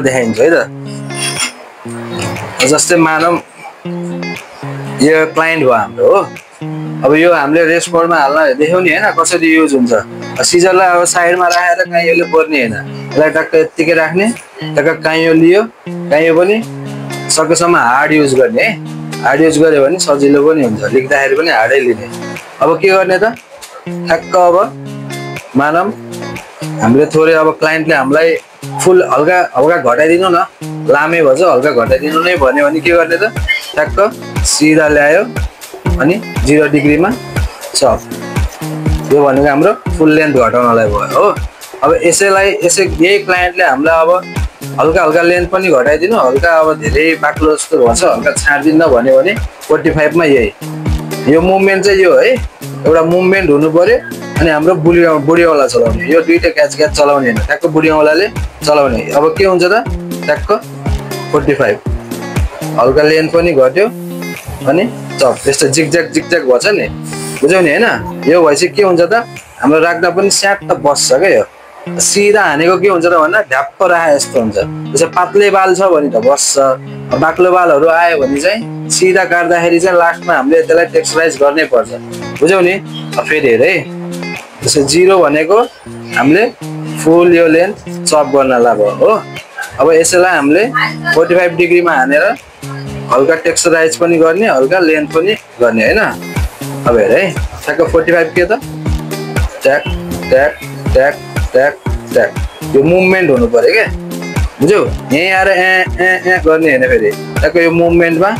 देखाइन्छ है त। जस्तै मानौँ यो क्लाइन्ट भयो हाम्रो हो। अब यो हामीले रेस्टमा हाल्न देख्यौँ नि होइन कसरी युज हुन्छ। सिजरलाई अब साइडमा राखेर काइयोले पर्ने होइन, यसलाई टक्क यत्तिकै राख्ने, टक्क काइयो लियो, काइयो पनि सकेसम्म हार्ड युज गर्ने है। हार्ड युज गऱ्यो भने सजिलो पनि हुन्छ, लेख्दाखेरि पनि हार्डै लिने। अब के गर्ने त, ठ्याक्क अब मानौँ हामीले थोरै अब क्लाइन्टले हामीलाई फुल हल्का हल्का घटाइदिनु न, लामे भन्छ हल्का घटाइदिनु नै भन्यो भने के गर्ने त, ठ्याक्क सिधा ल्यायो अनि 0 डिग्रीमा चप। यो भनेको हाम्रो फुल लेन्थ घटाउनलाई भयो हो। अब यही क्लाइन्टले हामीलाई अब हल्का हल्का लेन्थ पनि घटाइदिनु, हल्का अब धेरै बाक्लो जस्तो भन्छ हल्का छाड्दिन्न भन्यो भने 45 मा यही। यो मुभमेन्ट चाहिँ यो है, एउटा मुभमेन्ट हुनु पर्यो अनि हाम्रो बुढीवाला चलाउने, यो दुईटा क्याच चलाउने होइन, ट्याक्क बुढीवालाले चलाउने। अब के हुन्छ त, ट्याक्क 45 हल्का लेन्थ पनि घट्यो अनि चप। त्यस्तो जिगज्याग भन्छ नि, बुझ्यौ नि होइन। यो भएपछि के हुन्छ त, हाम्रो राख्दा पनि स्याट बस्छ क्या। यो सिधा हानेको के हुन्छ त भन्दा ढ्याप्प राखे जस्तो हुन्छ। त्यसो पातले बाल छ भने त बस्छ, बाक्लो बालहरू आयो भने चाहिँ सिधा काट्दाखेरि चाहिँ लास्टमा हामीले त्यसलाई टेक्सचराइज गर्नै पर्छ, बुझ्यौ नि। फेरि हेर है, जस्तो 0 भनेको हामीले फुल यो लेन्थ चप गर्नलाई भयो हो। अब यसैलाई हामीले 45 डिग्रीमा हानेर हल्का टेक्सचराइज पनि गर्ने, हल्का लेन्थ पनि गर्ने होइन। अब हेर है, ठ्याक्क 45 के त, ट्याक ट्याक ट्याक ट्याक ट्याक, यो मुभमेन्ट हुनु पर्यो क्या, बुझ्यौ। यहीँ आएर ए गर्ने होइन, फेरि ट्याक्क यो मुभमेन्टमा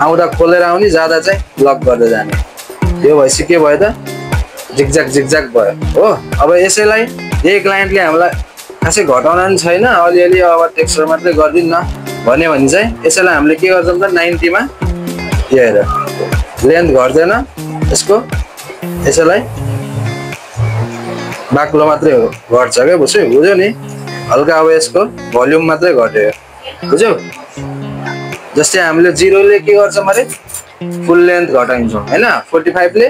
आउँदा खोलेर आउने, जाँदा चाहिँ लक गर्दै जाने। यो भएपछि के भयो त, जिगज्याग भयो हो। अब यसैलाई यही क्लाइन्टले हामीलाई खासै घटाउन पनि छैन, अलिअलि अब टेक्सचर मात्रै गरिदिनु न भन्यो भने चाहिँ यसैलाई हामीले के गर्छौँ त, 90 मा यो हेर लेन्थ घट्दैन यसको, यसैलाई बाक्लो मात्रै घट्छ क्या, बुझ्यौ नि। हल्का अब यसको भोल्युम मात्रै घट्यो, बुझ्यौ। जस्तै हामीले 0 ले के गर्छौँ अरे फुल लेन्थ घटाइन्छौँ होइन, 45 ले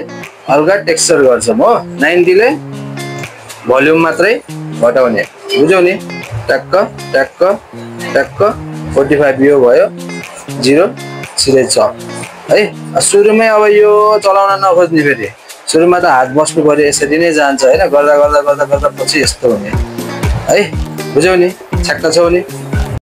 हल्का टेक्सचर गर्छौँ हो, 90 ले भोल्युम मात्रै घटाउने, बुझ्यौ नि। ट्याक्क ट्याक्क ट्याक्क 45 यो भयो, 0 सिधै चप है। सुरुमै अब यो चलाउन नखोज्ने, फेरि सुरुमा त हात बस्नु पर्यो, यसरी नै जान्छ होइन। गर्दा पछि यस्तो हुने है, बुझ्यौ नि। छ्याक्क छौ नि।